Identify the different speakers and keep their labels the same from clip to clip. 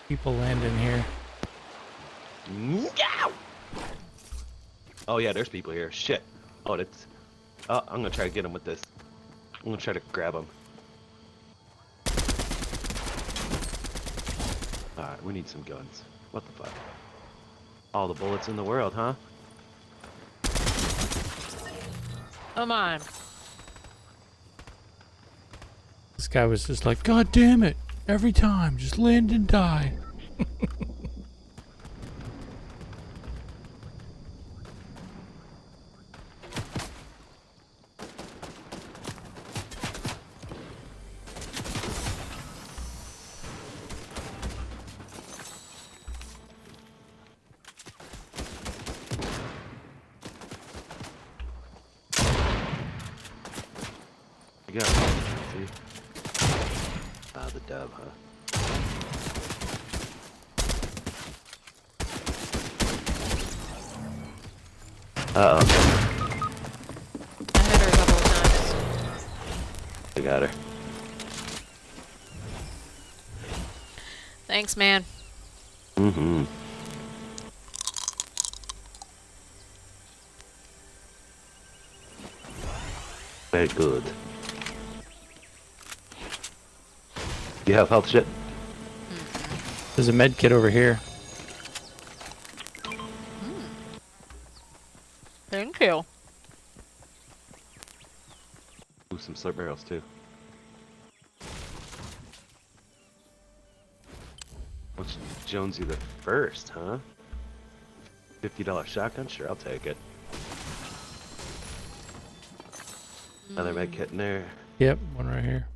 Speaker 1: People landing here.
Speaker 2: Meow! Oh yeah, there's people here. Shit. Oh, that's. Oh, I'm gonna try to get him with this. I'm gonna try to grab him. Alright, we need some guns. What the fuck? All the bullets in the world, huh?
Speaker 3: Come on.
Speaker 1: This guy was just like, God damn it! Every time, just land and die.
Speaker 2: You got see? The dub, huh? Uh-oh.
Speaker 3: I hit her a couple of times.
Speaker 2: I got her.
Speaker 3: Thanks, man.
Speaker 2: Mm-hmm. Very good. Do you have health shit?
Speaker 1: There's a med kit over here.
Speaker 3: Thank you.
Speaker 2: Ooh, some slurp barrels too. What's Jonesy the first, huh? $50 shotgun? Sure, I'll take it. Another med kit in there.
Speaker 1: Yep, one right here.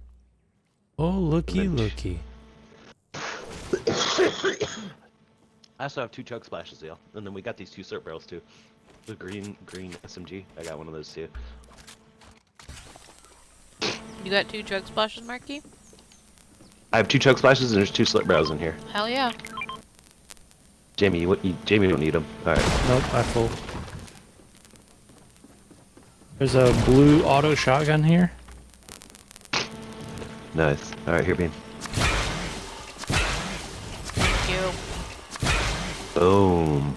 Speaker 1: Oh, looky, looky.
Speaker 2: I also have 2 chug splashes, y'all. And then we got these 2 slurp barrels too. The green SMG. I got one of those too.
Speaker 3: You got 2 chug splashes, Marky?
Speaker 2: I have 2 chug splashes and there's 2 slurp barrels in here.
Speaker 3: Hell yeah.
Speaker 2: Jamie, Jamie don't need them. All right.
Speaker 1: Nope, I full. There's a blue auto shotgun here.
Speaker 2: Nice. All right, here, Bean.
Speaker 3: Thank you.
Speaker 2: Boom.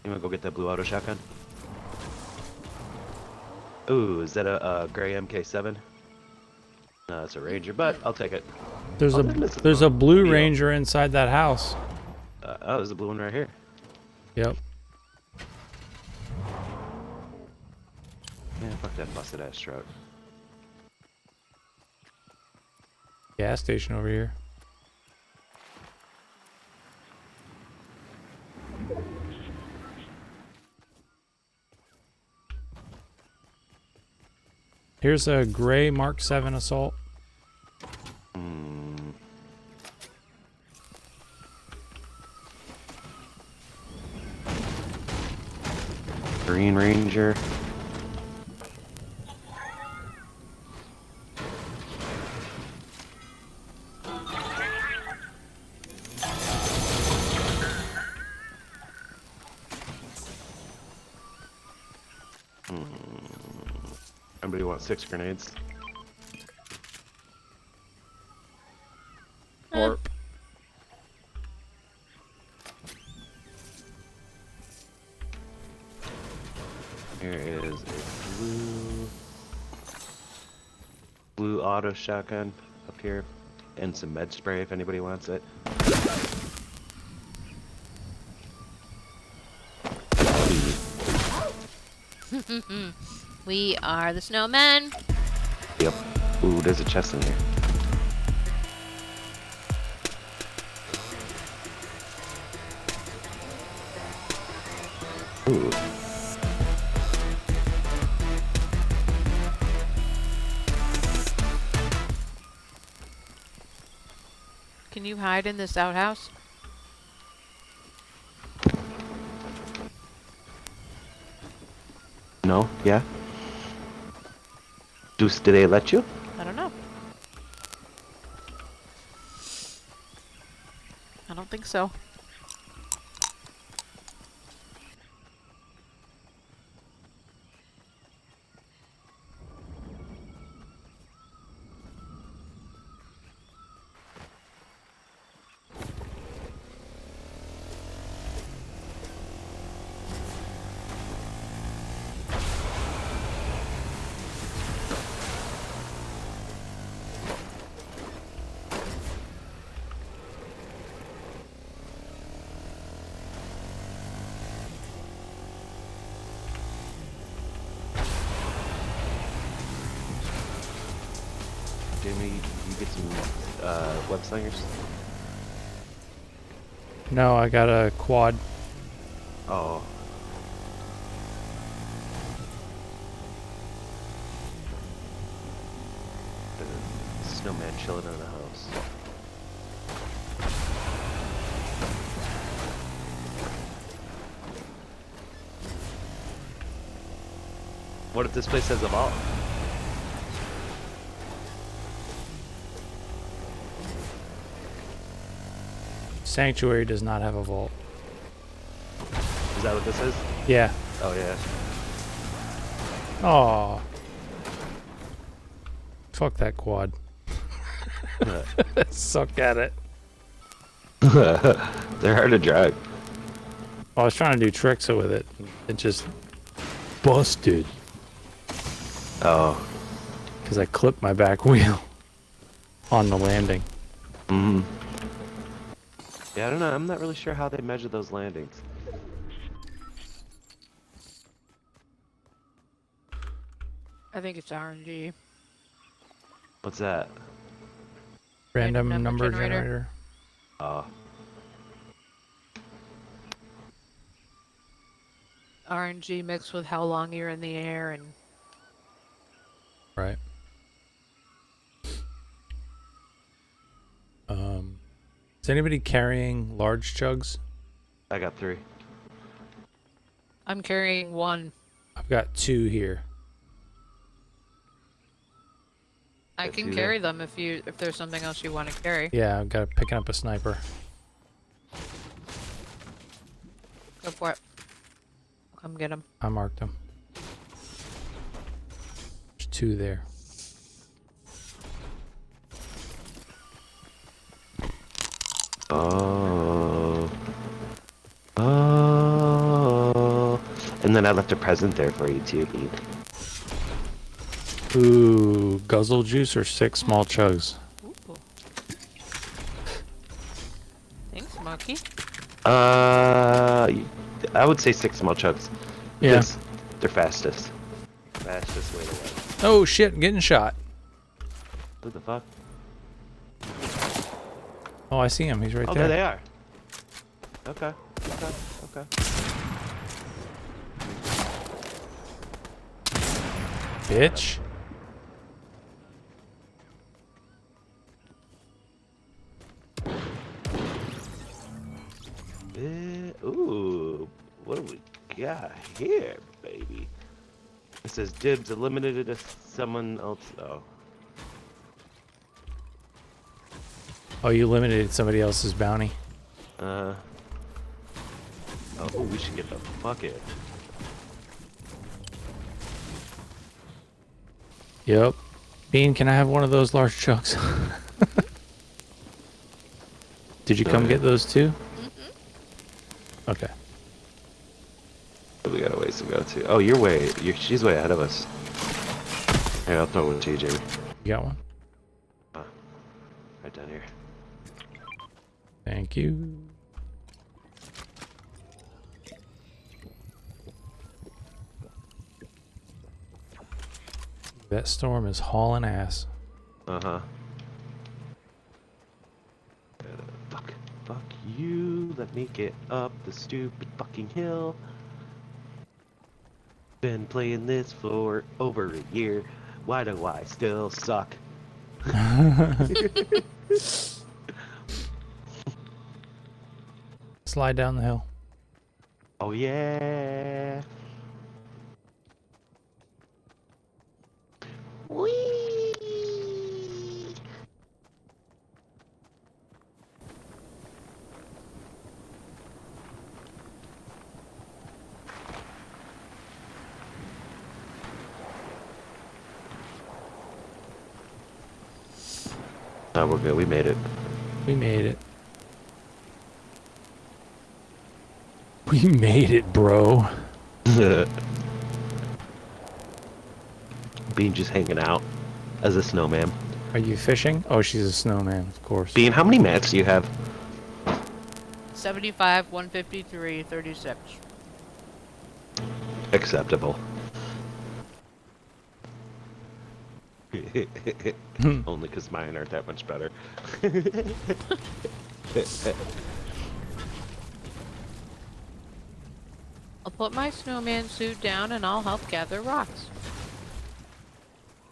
Speaker 2: You wanna go get that blue auto shotgun? Ooh, is that a gray MK7? No, it's a Ranger, but I'll take it.
Speaker 1: There's a blue Ranger inside that house.
Speaker 2: Oh, there's a blue one right here.
Speaker 1: Yep.
Speaker 2: Yeah, fuck that busted ass truck.
Speaker 1: Gas station over here. Here's a gray Mark 7 assault.
Speaker 2: Green Ranger. Anybody want 6 grenades?
Speaker 1: Orp.
Speaker 2: Here is a blue auto shotgun up here, and some med spray if anybody wants it.
Speaker 3: We are the snowmen.
Speaker 2: Yep. Ooh, there's a chest in here. Ooh.
Speaker 3: Can you hide in this outhouse?
Speaker 2: No? Yeah? Do they let you?
Speaker 3: I don't know. I don't think so.
Speaker 2: Jamie, you get some web slingers?
Speaker 1: No, I got a quad.
Speaker 2: Oh. The snowman chilling in the house. What if this place has a vault?
Speaker 1: Sanctuary does not have a vault.
Speaker 2: Is that what this is?
Speaker 1: Yeah.
Speaker 2: Oh yeah.
Speaker 1: Aw. Fuck that quad. Suck at it.
Speaker 2: They're hard to drive.
Speaker 1: I was trying to do tricks with it. It just busted.
Speaker 2: Oh.
Speaker 1: Because I clipped my back wheel on the landing.
Speaker 2: Mm. Yeah, I don't know. I'm not really sure how they measure those landings.
Speaker 3: I think it's RNG.
Speaker 2: What's that?
Speaker 1: Random
Speaker 3: Random
Speaker 1: number
Speaker 3: number generator.
Speaker 1: generator.
Speaker 2: Oh.
Speaker 3: RNG mixed with how long you're in the air and
Speaker 1: Right. Is anybody carrying large chugs?
Speaker 2: I got 3.
Speaker 3: I'm carrying 1.
Speaker 1: I've got 2 here.
Speaker 3: I
Speaker 2: Got
Speaker 3: can
Speaker 2: 2
Speaker 3: carry
Speaker 2: there.
Speaker 3: them if there's something else you want to carry.
Speaker 1: Yeah, I've got picking up a sniper.
Speaker 3: Go for it. Come get them.
Speaker 1: I marked them. There's 2 there.
Speaker 2: Oh. Oh. And then I left a present there for you too, Pete.
Speaker 1: Ooh, guzzle juice or 6 small chugs?
Speaker 3: Ooh. Thanks, Monkey.
Speaker 2: I would say 6 small chugs.
Speaker 1: Yeah.
Speaker 2: 'Cause they're fastest. Fastest way to go.
Speaker 1: Oh shit, I'm getting shot.
Speaker 2: What the fuck?
Speaker 1: Oh, I see him. He's right
Speaker 2: Oh,
Speaker 1: there.
Speaker 2: there they are. Okay. Okay. Okay.
Speaker 1: Bitch.
Speaker 2: Ooh, what do we got here, baby? It says dibs eliminated if someone else. Oh,
Speaker 1: Oh, you eliminated somebody else's bounty.
Speaker 2: oh, we should get the bucket.
Speaker 1: Yep. Bean, can I have one of those large chugs? Did you come get those too? Okay.
Speaker 2: We got a ways to go too. Oh, she's way ahead of us. Here, I'll throw one to you, Jamie.
Speaker 1: You got one?
Speaker 2: Right down here.
Speaker 1: Thank you. That storm is hauling ass.
Speaker 2: Uh-huh. Fuck you. Let me get up the stupid fucking hill. Been playing this for over a year. Why do I still suck?
Speaker 1: Slide down the hill.
Speaker 2: Oh yeah. Whee! Oh, we're good. We made it.
Speaker 1: We made it. We made it, bro.
Speaker 2: Bean just hanging out as a snowman.
Speaker 1: Are you fishing? Oh, she's a snowman, of course.
Speaker 2: Bean, how many mats do you have?
Speaker 3: 75, 153, 36.
Speaker 2: Acceptable. Only because mine aren't that much better.
Speaker 3: I'll put my snowman suit down and I'll help gather rocks.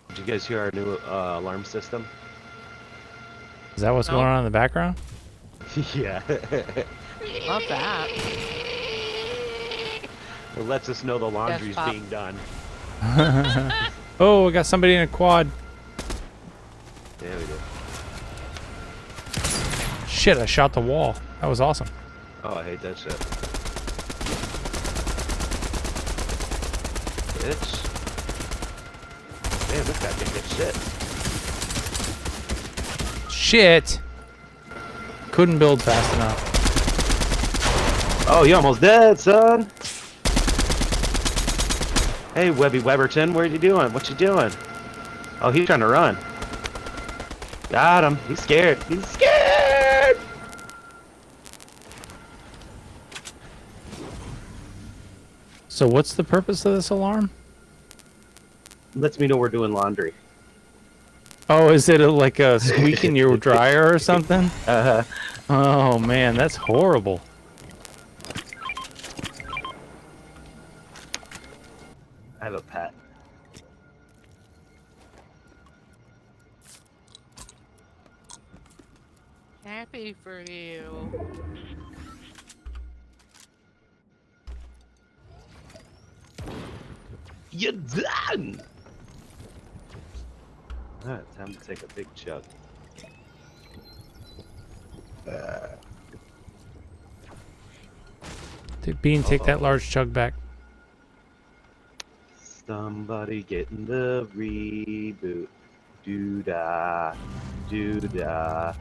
Speaker 2: Did you guys hear our new alarm system?
Speaker 1: Is that what's
Speaker 3: Nope.
Speaker 1: going on in the background?
Speaker 2: Yeah.
Speaker 3: Love that.
Speaker 2: It lets us know the laundry's
Speaker 3: Pop.
Speaker 2: being done.
Speaker 1: Oh, we got somebody in a quad.
Speaker 2: Yeah, we do.
Speaker 1: Shit, I shot the wall. That was awesome.
Speaker 2: Oh, I hate that shit. Bitch. Damn, this guy can get shit.
Speaker 1: Shit! Couldn't build fast enough.
Speaker 2: Oh, you almost dead, son. Hey, Webby Weberton, what are you doing? What you doing? Oh, he's trying to run. Got him. He's scared. He's scared.
Speaker 1: So what's the purpose of this alarm?
Speaker 2: Lets me know we're doing laundry.
Speaker 1: Oh, is it like a squeak in your dryer or something? Oh man, that's horrible.
Speaker 2: I have a pet.
Speaker 3: Happy for you.
Speaker 2: You're done. Alright, time to take a big chug.
Speaker 1: Bean, take that large chug back.
Speaker 2: Somebody getting the reboot. Doo-dah, doo-dah.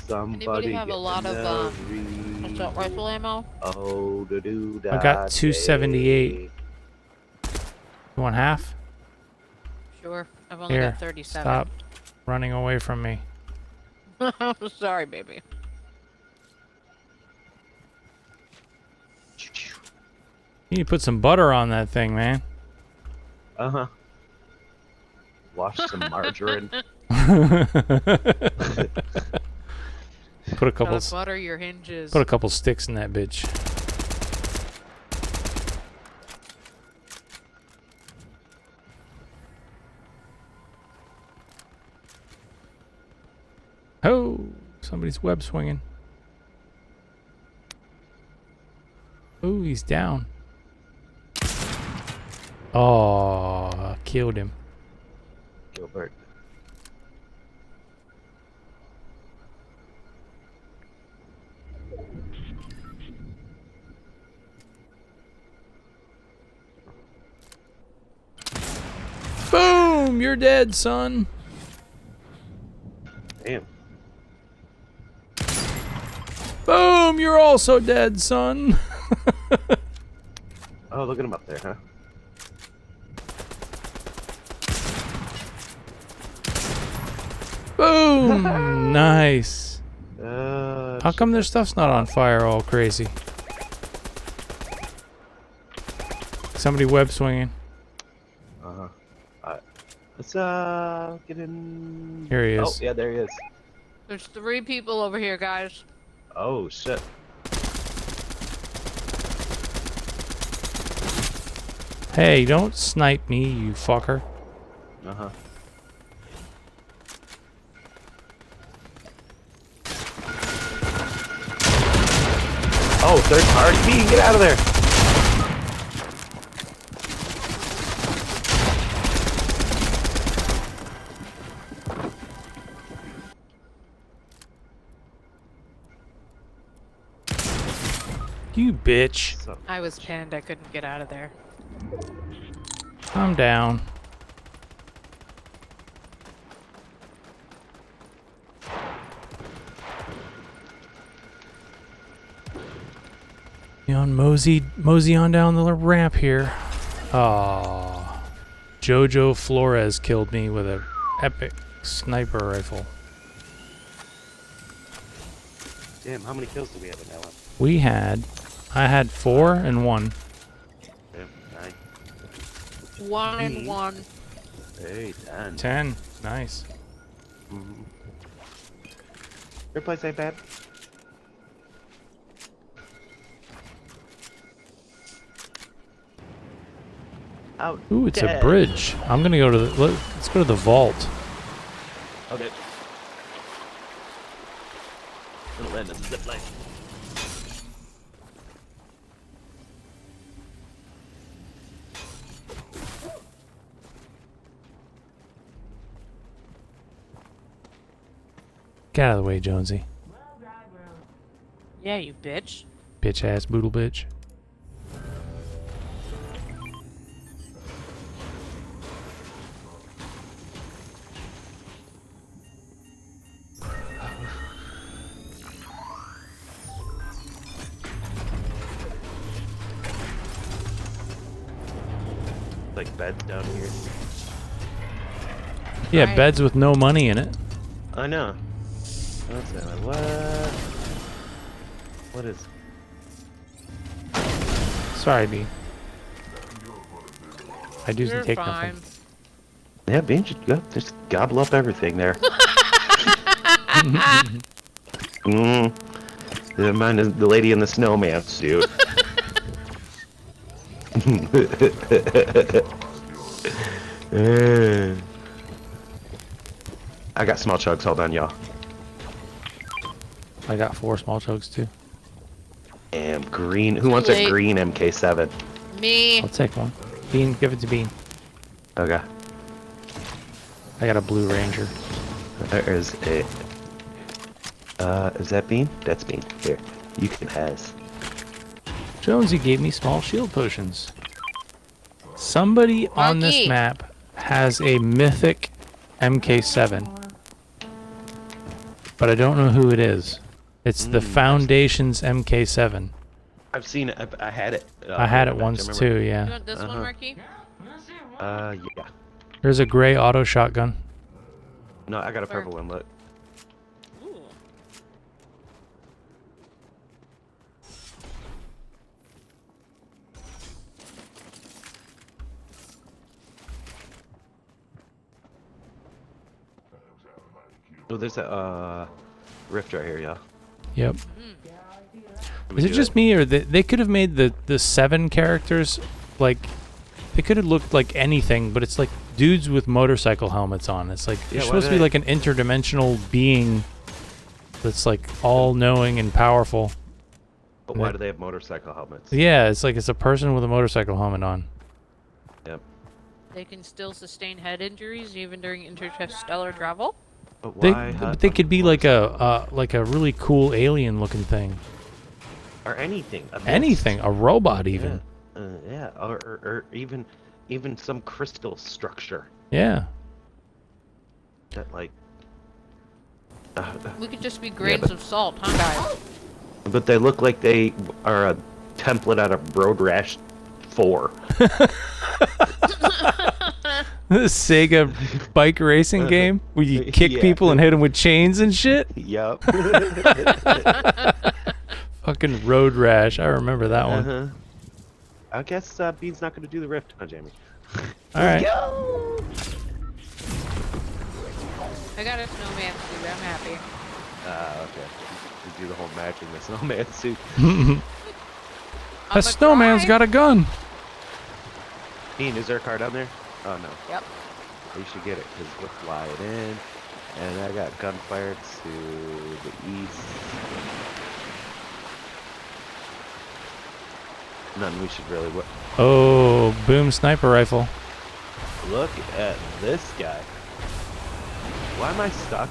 Speaker 2: Somebody
Speaker 3: Anybody have a
Speaker 2: getting
Speaker 3: lot of
Speaker 2: the
Speaker 3: assault
Speaker 2: reboot.
Speaker 3: rifle ammo?
Speaker 2: Oh, the doo-dah.
Speaker 1: I got 278.
Speaker 2: day.
Speaker 1: You want half?
Speaker 3: Sure. I've only
Speaker 1: Here,
Speaker 3: got 37.
Speaker 1: stop running away from me.
Speaker 3: Sorry, baby.
Speaker 1: You need to put some butter on that thing, man.
Speaker 2: Uh-huh. Wash some margarine.
Speaker 1: Put a couple.
Speaker 3: Gotta butter your hinges.
Speaker 1: Put a couple sticks in that bitch. Oh, somebody's web swinging. Oh, he's down. Oh, killed him.
Speaker 2: Gilbert.
Speaker 1: Boom! You're dead, son.
Speaker 2: Damn.
Speaker 1: Boom! You're also dead, son.
Speaker 2: Oh, look at him up there, huh?
Speaker 1: Boom! Nice. How come their
Speaker 2: shit.
Speaker 1: stuff's not on fire all crazy? Somebody web swinging.
Speaker 2: Uh-huh. Alright. Let's, get in...
Speaker 1: Here he is.
Speaker 2: Oh, yeah, there he is.
Speaker 3: There's 3 people over here, guys.
Speaker 2: Oh, shit.
Speaker 1: Hey, don't snipe me, you fucker.
Speaker 2: Uh-huh. Oh, third party. Bean, get out of there.
Speaker 1: You bitch.
Speaker 2: So,
Speaker 3: I was pinned. I couldn't get out of there.
Speaker 1: I'm down. You on mosey on down the ramp here. Aww. Jojo Flores killed me with a epic sniper rifle.
Speaker 2: damn, how many kills do we have in that one?
Speaker 1: I had 4 and 1.
Speaker 2: Damn, 9.
Speaker 3: 1 and 1.
Speaker 2: Hey, 10.
Speaker 1: 10. Nice.
Speaker 2: Your place ain't bad. Out.
Speaker 1: Ooh, it's a
Speaker 2: dead.
Speaker 1: bridge. I'm gonna go to the. Let's go to the vault.
Speaker 2: Okay. Gonna land a zip line.
Speaker 1: Get out of the way, Jonesy.
Speaker 3: Yeah, you bitch.
Speaker 1: Bitch ass boodle bitch.
Speaker 2: Like beds down here.
Speaker 1: Yeah,
Speaker 3: Right.
Speaker 1: beds with no money in it.
Speaker 2: I know. What's that? What? What is?
Speaker 1: Sorry, B. I do
Speaker 3: You're
Speaker 1: take
Speaker 3: fine.
Speaker 1: nothing.
Speaker 2: Yeah, Bean should go. Just gobble up everything there. Mine is the lady in the snowman suit. I got small chugs. Hold on, y'all.
Speaker 1: I got 4 small chugs too.
Speaker 2: And green. Who wants a
Speaker 3: late.
Speaker 2: green MK7?
Speaker 3: Me.
Speaker 1: I'll take one. Bean, give it to Bean.
Speaker 2: Okay.
Speaker 1: I got a blue ranger.
Speaker 2: There is a. Is that Bean? That's Bean. Here, you can has.
Speaker 1: Jonesy gave me small shield potions. Somebody on this
Speaker 3: Marky.
Speaker 1: map has a mythic MK7. But I don't know who it is. It's the Foundation's MK7.
Speaker 2: I've seen it. I had it.
Speaker 1: I had it
Speaker 2: back, I
Speaker 1: once
Speaker 2: remember.
Speaker 1: too,
Speaker 3: You
Speaker 1: yeah.
Speaker 3: want this one, Marky?
Speaker 2: Yeah.
Speaker 1: There's a gray auto shotgun.
Speaker 2: No, I got a purple one. Look.
Speaker 3: Ooh.
Speaker 2: Oh, there's a rift right here, yeah.
Speaker 1: Yep. Is it just me, or they could have made the 7 characters, like, they could have looked like anything, but it's like dudes with motorcycle helmets on. It's like,
Speaker 2: Yeah,
Speaker 1: you're
Speaker 2: why
Speaker 1: supposed to
Speaker 2: do
Speaker 1: be
Speaker 2: they-
Speaker 1: like an interdimensional being that's like all-knowing and powerful.
Speaker 2: But why do they have motorcycle helmets?
Speaker 1: Yeah, it's like it's a person with a motorcycle helmet on.
Speaker 2: Yep.
Speaker 3: They can still sustain head injuries even during interstellar travel.
Speaker 2: But
Speaker 1: They,
Speaker 2: why?
Speaker 1: but they could be like a really cool alien-looking thing.
Speaker 2: or anything. A mist.
Speaker 1: Anything, a robot even.
Speaker 2: Yeah. Or even some crystal structure
Speaker 1: Yeah.
Speaker 2: that like.
Speaker 3: We could just be grains
Speaker 2: but-
Speaker 3: of salt, huh, guys?
Speaker 2: But they look like they are a template out of Road Rash 4.
Speaker 1: The Sega bike racing game where you kick
Speaker 2: Yeah.
Speaker 1: people and hit them with chains and shit.
Speaker 2: Yup.
Speaker 1: Fucking Road Rash. I remember that one.
Speaker 2: Uh-huh. I guess Bean's not going to do the rift, huh, Jamie?
Speaker 1: All right.
Speaker 3: I got a snowman suit. I'm happy.
Speaker 2: Okay. You do the whole matching the snowman suit.
Speaker 1: A snowman's got a gun.
Speaker 2: Bean, is there a car down there? Oh, no.
Speaker 3: Yep.
Speaker 2: You should get it, because we're flying in. And I got gunfire to the east. None we should really...
Speaker 1: Oh, boom sniper rifle.
Speaker 2: Look at this guy. Why am I stuck?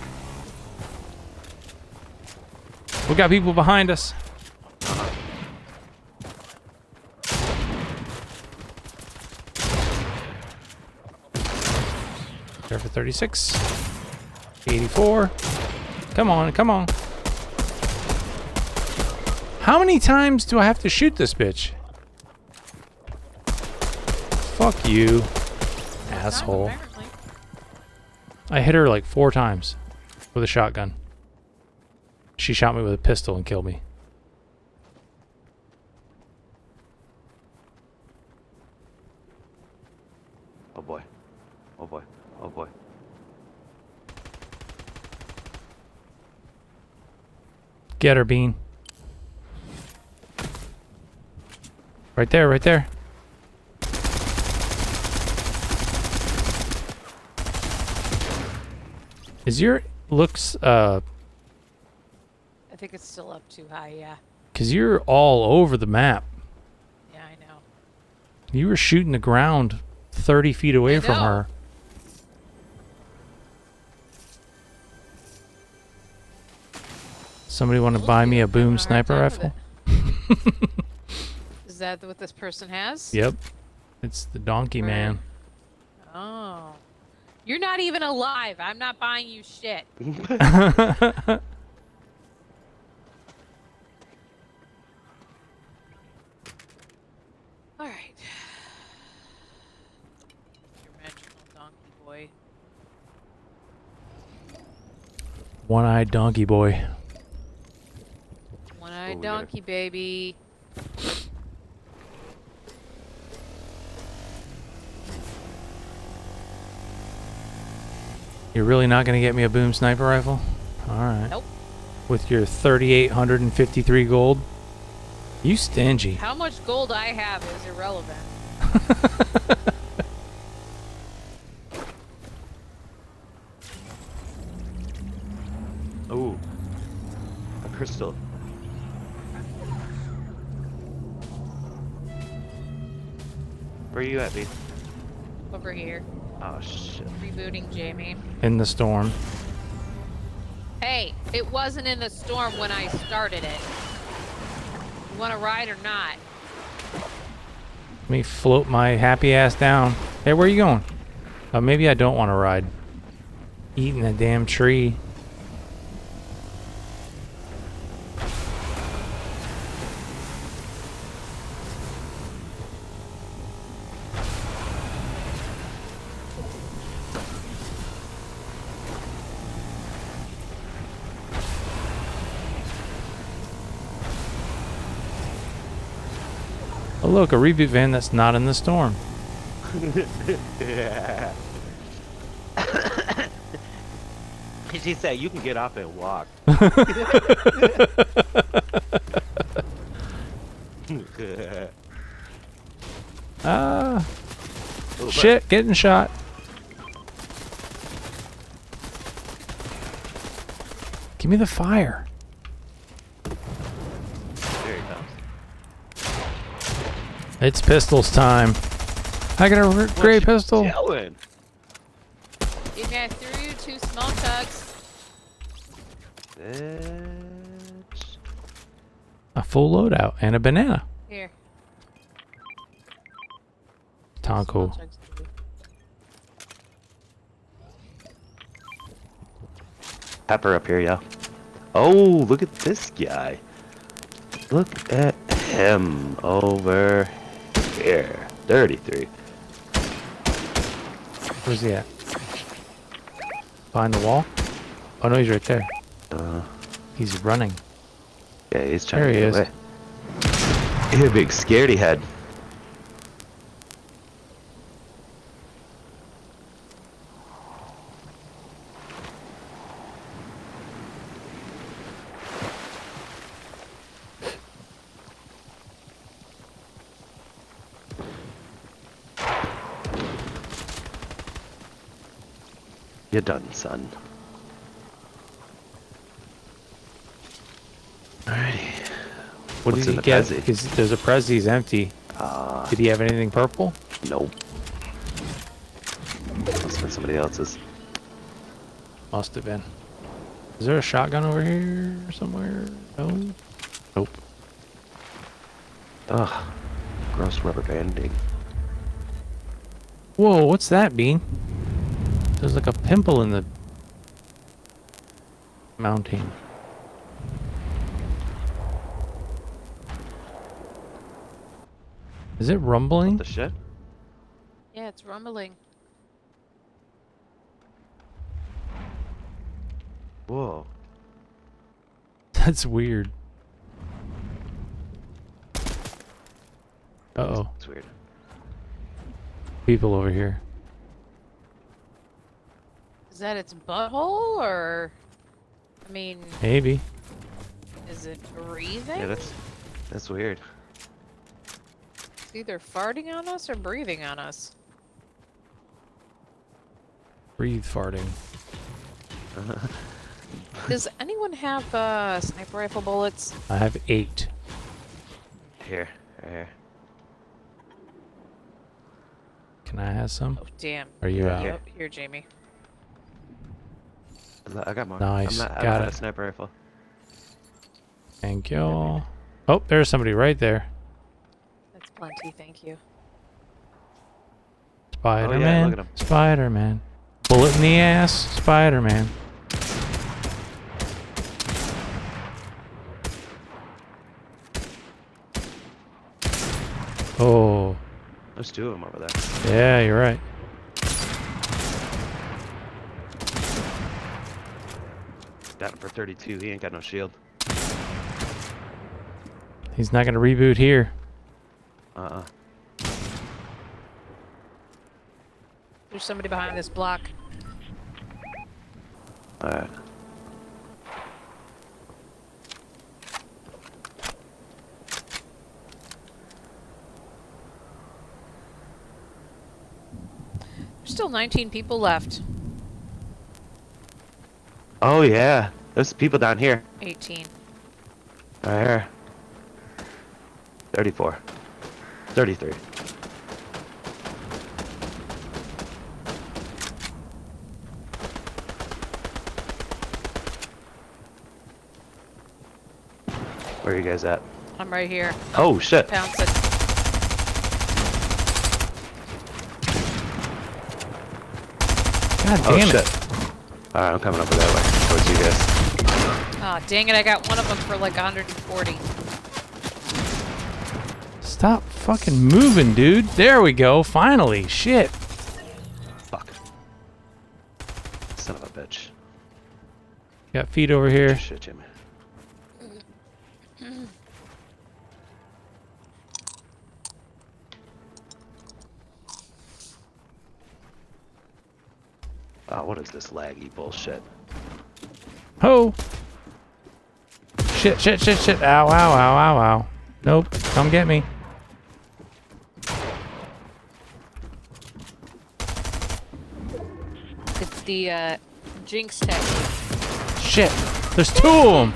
Speaker 1: We got people behind us. There for 36. 84. Come on, come on. How many times do I have to shoot this bitch? Fuck you, asshole.
Speaker 3: Apparently.
Speaker 1: I hit her like 4 times with a shotgun. She shot me with a pistol and killed me.
Speaker 2: Oh boy. Oh boy. Oh boy.
Speaker 1: Get her, Bean. Right there, right there. Is your looks
Speaker 3: I think it's still up too high, yeah.
Speaker 1: cuz you're all over the map.
Speaker 3: Yeah, I know.
Speaker 1: You were shooting the ground 30 feet away from
Speaker 3: know.
Speaker 1: her. Somebody want to
Speaker 3: Told
Speaker 1: buy
Speaker 3: you,
Speaker 1: me a
Speaker 3: I'm having
Speaker 1: boom
Speaker 3: hard
Speaker 1: sniper
Speaker 3: time with
Speaker 1: rifle?
Speaker 3: it. Is that what this person has?
Speaker 1: Yep. It's the donkey
Speaker 3: Where?
Speaker 1: man.
Speaker 3: Oh. You're not even alive. I'm not buying you shit. Alright. Your magical donkey boy.
Speaker 1: One-eyed donkey boy.
Speaker 3: One-eyed
Speaker 2: Oh,
Speaker 3: donkey baby.
Speaker 1: You're really not going to get me a boom sniper rifle? All right.
Speaker 3: Nope.
Speaker 1: With your 3,853 gold? You stingy.
Speaker 3: How much gold I have is irrelevant.
Speaker 2: Oh, a crystal. Where are you at, B?
Speaker 3: Over here.
Speaker 2: Oh shit.
Speaker 3: Rebooting Jamie.
Speaker 1: In the storm.
Speaker 3: Hey, it wasn't in the storm when I started it. You want to ride or not?
Speaker 1: Let me float my happy ass down. Hey, where are you going? Maybe I don't want to ride. Eating a damn tree. Oh look, a reboot van that's not in the storm.
Speaker 2: Yeah. She said you can get off and walk.
Speaker 1: Ah,
Speaker 2: Oh,
Speaker 1: shit, getting shot. Give me the fire.
Speaker 2: There he comes.
Speaker 1: It's pistols time. I got a great pistol.
Speaker 2: Yelling.
Speaker 3: Jamie, I threw you 2 small chugs.
Speaker 2: Bitch.
Speaker 1: A full loadout and a banana.
Speaker 3: Here.
Speaker 1: Tonko.
Speaker 3: Small chugs for you.
Speaker 2: Pepper up here, yo. Oh, look at this guy. Look at him over here. 33.
Speaker 1: Where's he at? Behind the wall? Oh no, he's right there. He's running.
Speaker 2: Yeah, he's trying
Speaker 1: There
Speaker 2: to
Speaker 1: he
Speaker 2: get
Speaker 1: is.
Speaker 2: away. He's a big scaredy head. You're done, son. Alrighty.
Speaker 1: What
Speaker 2: What's
Speaker 1: did
Speaker 2: in
Speaker 1: he
Speaker 2: the
Speaker 1: get?
Speaker 2: Prezi?
Speaker 1: Because there's a Prezi, he's empty. Did he have anything purple?
Speaker 2: Nope. Must have been somebody else's.
Speaker 1: Must have been. Is there a shotgun over here somewhere? No. Nope.
Speaker 2: Ugh. Gross rubber banding.
Speaker 1: Whoa, what's that, Bean? There's like a pimple in the mounting. Is it rumbling?
Speaker 2: The shit?
Speaker 3: Yeah, it's rumbling.
Speaker 2: Whoa.
Speaker 1: That's weird. Uh-oh.
Speaker 2: It's weird.
Speaker 1: People over here.
Speaker 3: Is that its butthole, or... I mean,
Speaker 1: Maybe.
Speaker 3: Is it breathing?
Speaker 2: Yeah, that's weird.
Speaker 3: It's either farting on us or breathing on us.
Speaker 1: Breathe farting.
Speaker 3: Does anyone have sniper rifle bullets?
Speaker 1: I have 8.
Speaker 2: Here, right here.
Speaker 1: Can I have some?
Speaker 3: Oh damn.
Speaker 1: Are you out?
Speaker 3: Yep, here, Jamie.
Speaker 2: I got more.
Speaker 1: Nice,
Speaker 2: I
Speaker 1: got
Speaker 2: don't have
Speaker 1: it.
Speaker 2: a sniper rifle.
Speaker 1: Thank you. Oh, there's somebody right there.
Speaker 3: That's plenty, thank you.
Speaker 1: Spider-Man.
Speaker 2: look at him.
Speaker 1: Spider-Man. Bullet in the ass. Spider-Man. Oh.
Speaker 2: There's 2 of them over there.
Speaker 1: Yeah, you're right.
Speaker 2: Got him for 32. He ain't got no shield.
Speaker 1: He's not gonna reboot here.
Speaker 3: There's somebody behind this block.
Speaker 2: Alright.
Speaker 3: There's still 19 people left.
Speaker 2: Oh yeah. There's people down here.
Speaker 3: 18.
Speaker 2: Right here. 34. 33. Where are you guys at?
Speaker 3: I'm right here.
Speaker 2: Oh shit.
Speaker 3: Pounce it.
Speaker 1: God
Speaker 2: Oh
Speaker 1: damn it.
Speaker 2: shit. Alright, I'm coming over that way towards you guys.
Speaker 3: Aw, dang it, I got one of them for like 140.
Speaker 1: Stop fucking moving, dude. There we go. Finally. Shit.
Speaker 2: Fuck. Son of a bitch.
Speaker 1: Got feet over here.
Speaker 2: Shit, Jimmy. Oh, what is this laggy bullshit?
Speaker 1: Ho! Shit, shit, shit, shit. Ow, ow, ow, ow, ow. Nope. Come get me.
Speaker 3: It's the Jinx tech.
Speaker 1: Shit. There's 2 of them.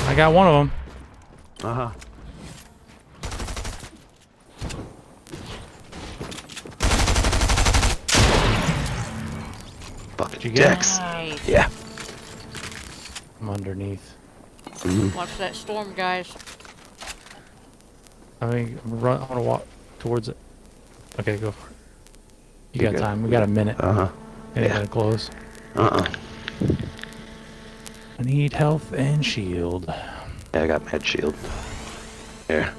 Speaker 1: I got one of them.
Speaker 2: Uh-huh. Fucking
Speaker 1: you get it?
Speaker 2: dicks.
Speaker 3: Nice.
Speaker 2: Yeah.
Speaker 1: I'm underneath.
Speaker 3: Watch that storm, guys.
Speaker 1: I mean, I'm gonna walk towards it. Okay, go for it. You
Speaker 2: You're
Speaker 1: got
Speaker 2: good.
Speaker 1: time. We got a minute.
Speaker 2: Uh-huh.
Speaker 1: And
Speaker 2: Yeah.
Speaker 1: gotta close.
Speaker 2: Uh-uh.
Speaker 1: I need health and shield.
Speaker 2: Yeah, I got med shield. Here.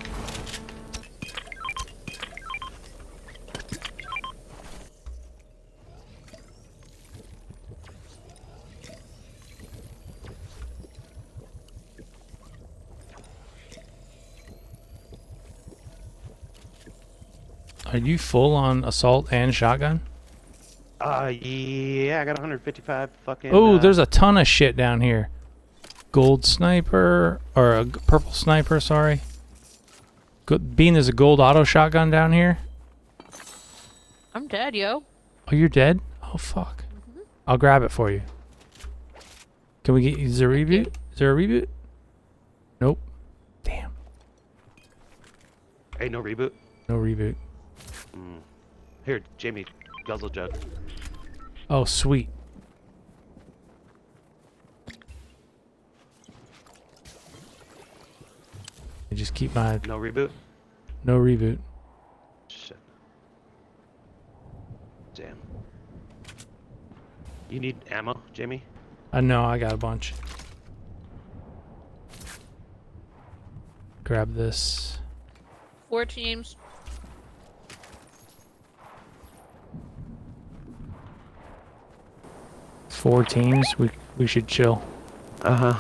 Speaker 1: Are you full on assault and shotgun?
Speaker 2: Yeah, I got 155 fucking...
Speaker 1: Oh, there's a ton of shit down here. Gold sniper, or a purple sniper, sorry. Bean, there's a gold auto shotgun down here.
Speaker 3: I'm dead, yo.
Speaker 1: Oh, you're dead? Oh, fuck. I'll grab it for you. Can we get... Is there a reboot? Is there a reboot? Nope. Damn.
Speaker 2: Hey, no reboot?
Speaker 1: No reboot.
Speaker 2: Here, Jamie, guzzle jug.
Speaker 1: Oh, sweet. I just keep my...
Speaker 2: No reboot?
Speaker 1: No reboot.
Speaker 2: Shit. Damn. You need ammo, Jamie?
Speaker 1: I know, I got a bunch. Grab this.
Speaker 3: 4 teams.
Speaker 1: Four teams. We should chill.
Speaker 2: Uh-huh.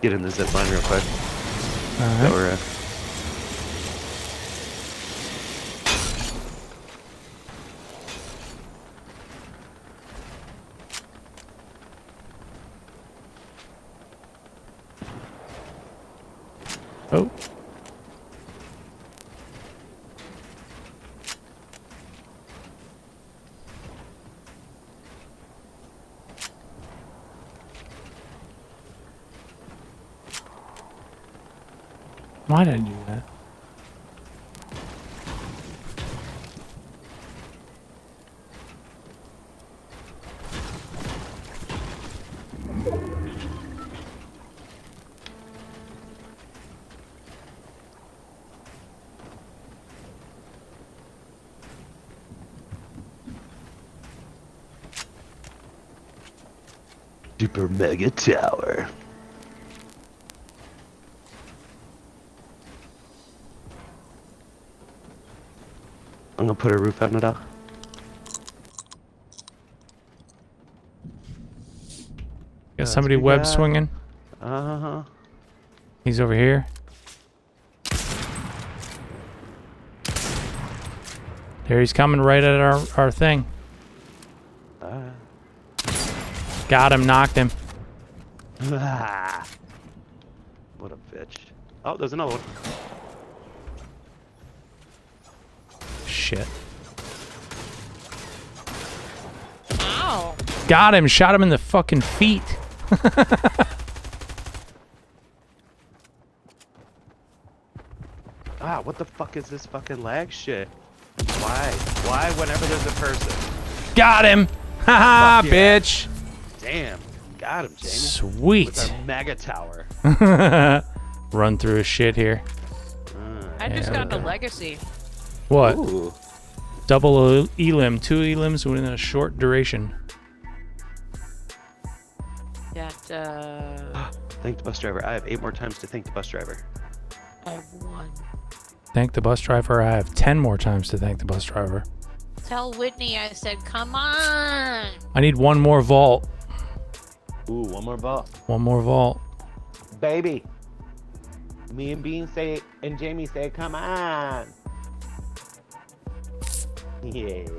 Speaker 2: Get in the zip line real quick.
Speaker 1: All
Speaker 2: That
Speaker 1: right.
Speaker 2: we're in.
Speaker 1: Oh. Why did I do that?
Speaker 2: Super mega tower. I'm gonna put a roof on it out.
Speaker 1: Got somebody web swinging.
Speaker 2: Uh-huh.
Speaker 1: He's over here. There he's coming right at our thing. Got him, knocked him.
Speaker 2: What a bitch. Oh, there's another one.
Speaker 1: Shit.
Speaker 3: Ow.
Speaker 1: Got him, shot him in the fucking feet.
Speaker 2: Ah, what the fuck is this fucking lag shit? Why? Why whenever there's a person?
Speaker 1: Got him! Haha,
Speaker 2: Fuck yeah.
Speaker 1: bitch!
Speaker 2: Damn. Got him, Jamie.
Speaker 1: Sweet.
Speaker 2: With our mega tower.
Speaker 1: Run through his shit here.
Speaker 3: I just
Speaker 1: Yeah,
Speaker 3: got a legacy.
Speaker 1: What?
Speaker 2: Ooh.
Speaker 1: Double elim, 2 elims within a short duration.
Speaker 3: That,
Speaker 2: Thank the bus driver. I have 8 more times to thank the bus driver.
Speaker 3: I have 1.
Speaker 1: Thank the bus driver. I have 10 more times to thank the bus driver.
Speaker 3: Tell Whitney I said, come on.
Speaker 1: I need 1 more vault.
Speaker 2: Ooh, one more ball.
Speaker 1: 1 more vault.
Speaker 2: Baby. Me and Bean say, and Jamie say, come on. Yeah.